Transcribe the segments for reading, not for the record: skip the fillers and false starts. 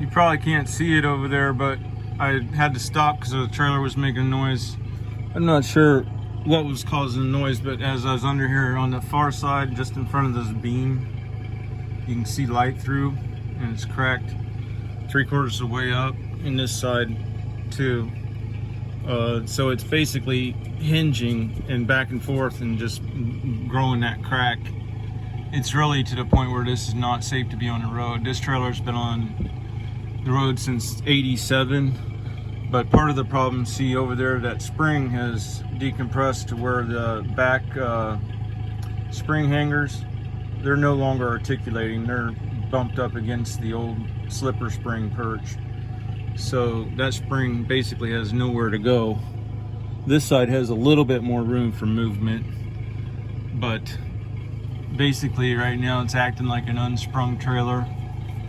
You probably can't see it over there, but I had to stop because the trailer was making noise. I'm not sure what was causing the noise, but as I was under here on the far side, just in front of this beam, you can see light through, and it's cracked 3/4 of the way up, and this side too. So it's basically hinging and back and forth and just growing that crack. It's really to the point where this is not safe to be on the road. This trailer's been on the road since '87, but part of the problem, see over there, that spring has decompressed to where the back spring hangers, they're no longer articulating. They're bumped up against the old slipper spring perch. So that spring basically has nowhere to go. This side has a little bit more room for movement, but basically right now it's acting like an unsprung trailer.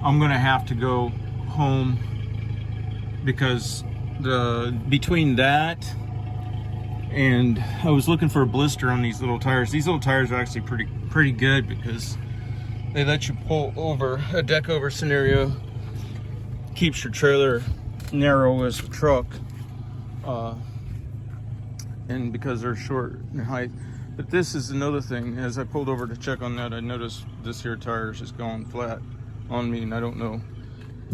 I'm gonna have to go home because between that and I was looking for a blister on these little tires. These little tires are actually pretty good because they let you pull over a deck over scenario, keeps your trailer narrow as a truck, and because they're short in height. But this is another thing. As I pulled over to check on that, I noticed this here tire is just going flat on me, and I don't know.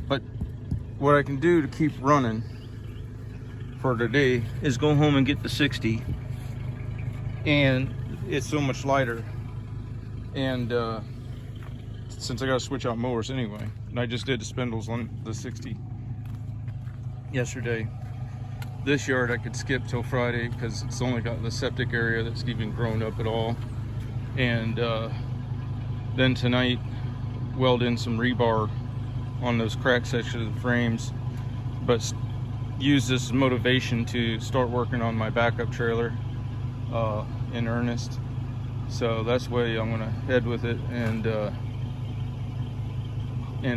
But what I can do to keep running for today is go home and get the 60, and it's so much lighter. And since I gotta switch out mowers anyway, and I just did the spindles on the 60 yesterday. This yard I could skip till Friday because it's only got the septic area that's even grown up at all. And then tonight weld in some rebar on those crack sections of the frames, but use this as motivation to start working on my backup trailer in earnest. So that's the way I'm gonna head with it, and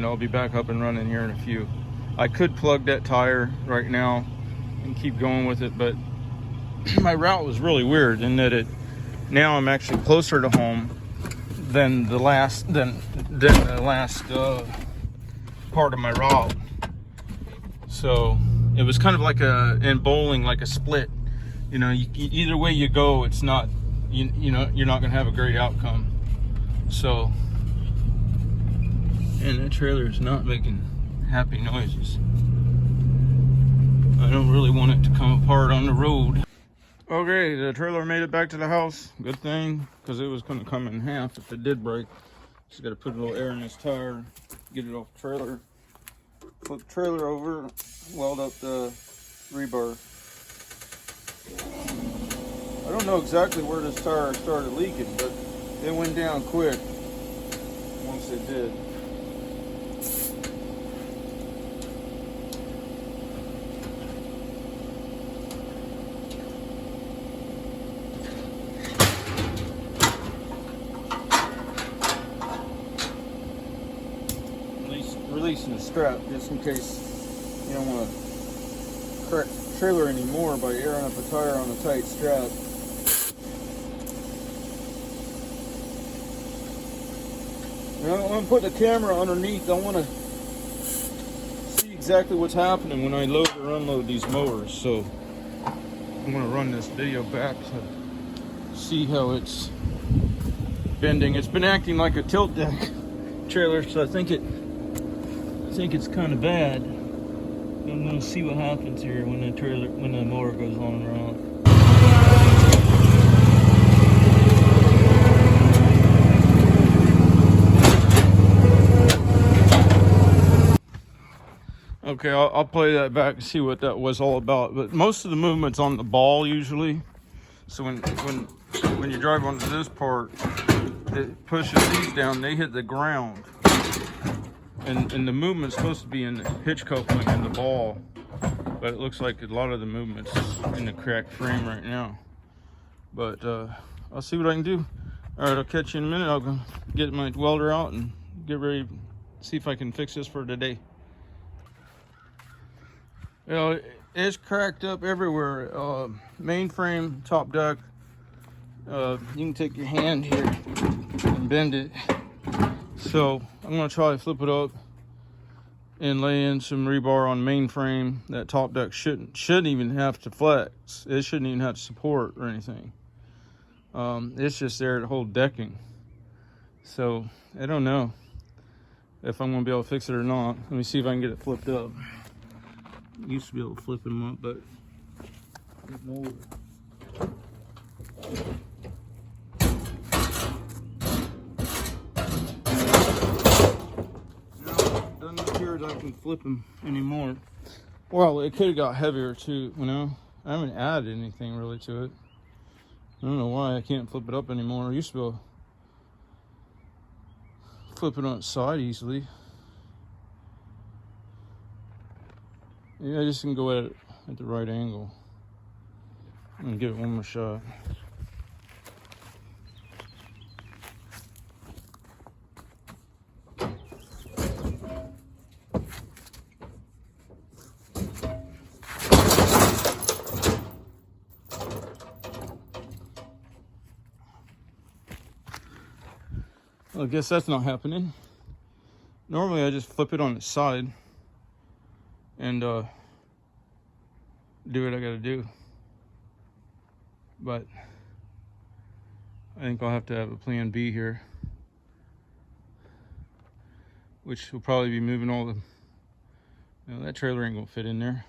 I'll be back up and running here in a few. I could plug that tire right now and keep going with it, but my route was really weird in that now I'm actually closer to home than the last part of my route. So it was kind of like in bowling, like a split. You know, either way you go, it's not, you know, you're not gonna have a great outcome. So, and that trailer is not making happy noises. I don't really want it to come apart on the road. Okay, the trailer made it back to the house. Good thing, because it was going to come in half if it did break. Just got to put a little air in this tire, get it off the trailer, flip the trailer over, weld up the rebar. I don't know exactly where this tire started leaking, but it went down quick once it did. Releasing the strap just in case you don't want to crack the trailer anymore by airing up a tire on a tight strap. Now, I'm putting the camera underneath. I want to see exactly what's happening when I load or unload these mowers. So I'm going to run this video back to see how it's bending. It's been acting like a tilt deck trailer, so I think it's kind of bad. I'm gonna see what happens here when the mower goes on and around. Okay, I'll play that back and see what that was all about. But most of the movement's on the ball usually. So when you drive onto this part, it pushes these down, they hit the ground. And the movement's supposed to be in the hitch coupling and the ball, but it looks like a lot of the movement's in the cracked frame right now. But I'll see what I can do. All right, I'll catch you in a minute. I'll go get my welder out and get ready to see if I can fix this for today. You know, it's cracked up everywhere. Mainframe, top deck. You can take your hand here and bend it. So I'm gonna try to flip it up and lay in some rebar on mainframe. That top deck shouldn't even have to flex. It shouldn't even have to support or anything. It's just there to hold decking. So I don't know if I'm gonna be able to fix it or not. Let me see if I can get it flipped up. Used to be able to flip them up, but getting older. Doesn't appear that I can flip them anymore. Well, it could have got heavier too, you know. I haven't added anything really to it. I don't know why I can't flip it up anymore. I used to be able to flip it on its side easily. Yeah, I just can go at it at the right angle. I'm gonna give it one more shot. Well, I guess that's not happening. Normally I just flip it on its side and do what I gotta do. But I think I'll have to have a plan B here, which will probably be moving all the, you know, that trailer ain't gonna fit in there.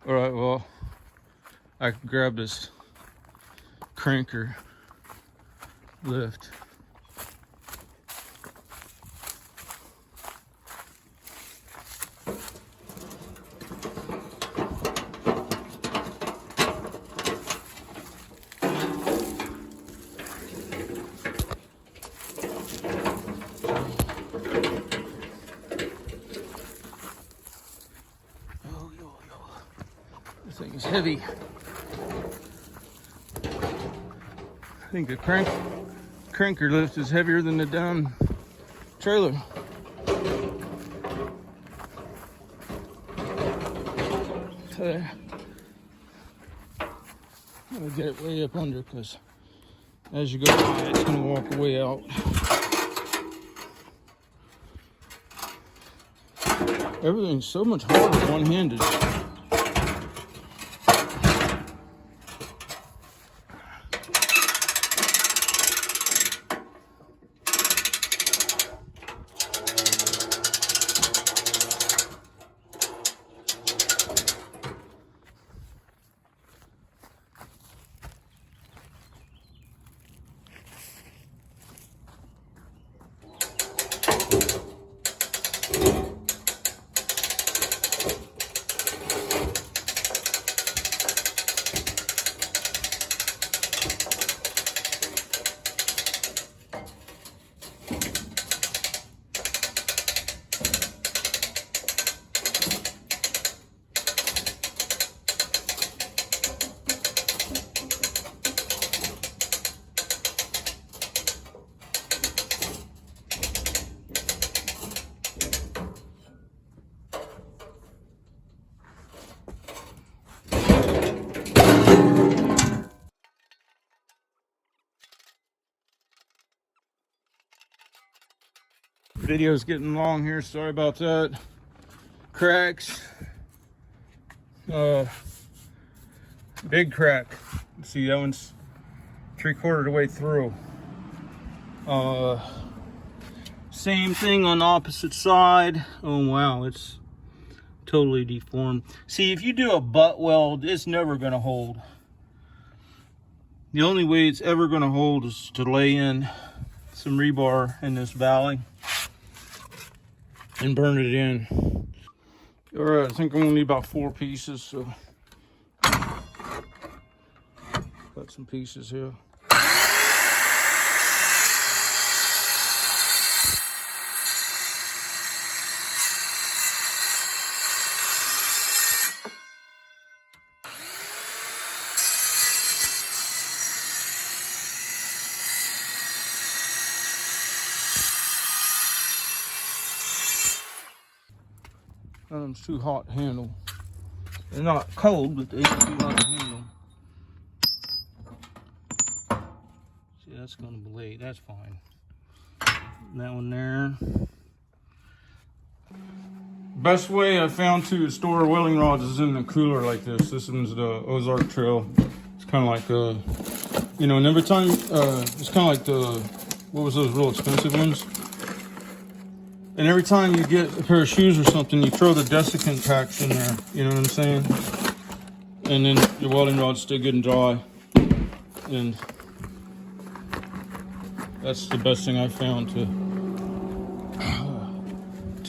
All right, well, I can grab this cranker lift. This thing is heavy. I think the cranker lift is heavier than the down trailer. I'm gonna get it way up under, because as you go by, it's gonna walk away out. Everything's so much harder one-handed. Video's getting long here, sorry about that. Cracks. Big crack. See, that one's 3/4 of the way through. Same thing on the opposite side. Oh wow, it's totally deformed. See, if you do a butt weld, it's never gonna hold. The only way it's ever gonna hold is to lay in some rebar in this valley and burn it in. All right, I think I'm gonna need about 4 pieces, so got some pieces here. It's too hot to handle. They're not cold, but they're too hot to handle. See, that's gonna blade. That's fine. That one there. Best way I found to store welding rods is in a cooler like this. This one's the Ozark Trail. It's kind of like you know, and every time, it's kind of like what was those real expensive ones? And every time you get a pair of shoes or something, you throw the desiccant packs in there, you know what I'm saying? And then your welding rod's still good and dry. And that's the best thing I've found to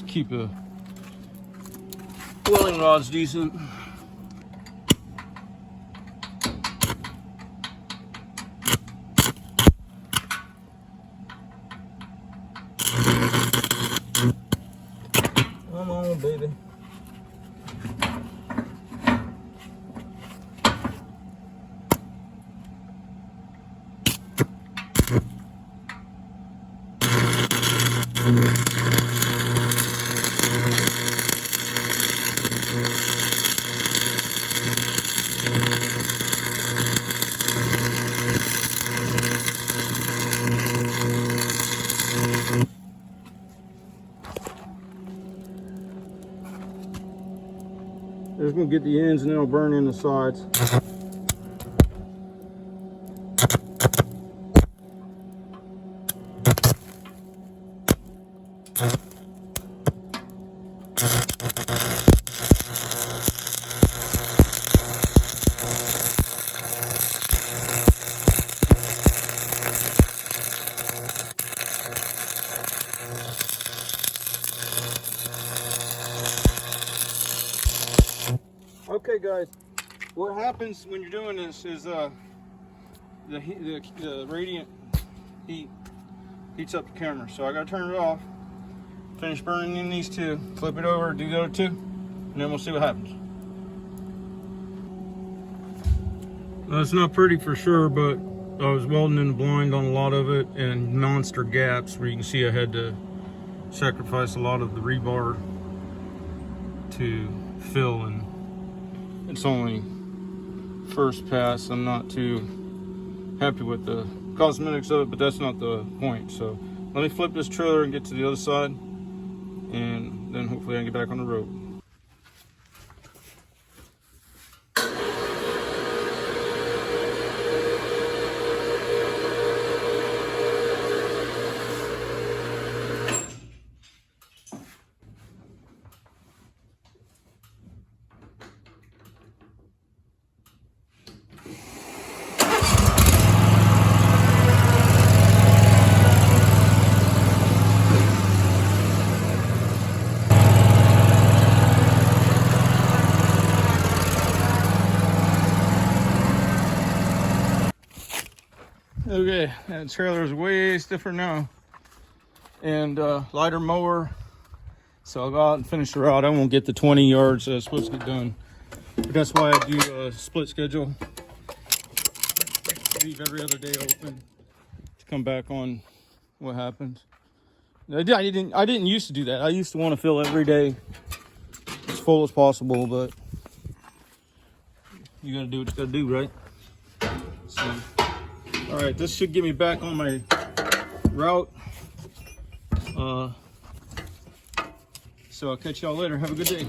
keep a welding rod's decent. Come on, baby. Just gonna get the ends and then I'll burn in the sides. Okay guys, what happens when you're doing this is the radiant heat heats up the camera. So I gotta turn it off, finish burning in these two, flip it over, do the other two, and then we'll see what happens. It's not pretty for sure, but I was welding in the blind on a lot of it, and monster gaps where you can see I had to sacrifice a lot of the rebar to fill, and it's only first pass. I'm not too happy with the cosmetics of it, but that's not the point. So let me flip this trailer and get to the other side, and then hopefully I can get back on the road. Okay, that trailer is way stiffer now, and lighter mower, so I'll go out and finish the route. I won't get the 20 yards that's supposed to get done, but that's why I do a split schedule. Leave every other day open to come back on what happens. I didn't used to do that. I used to want to fill every day as full as possible, but you gotta do what you gotta do, right? So. All right, this should get me back on my route. So I'll catch y'all later. Have a good day.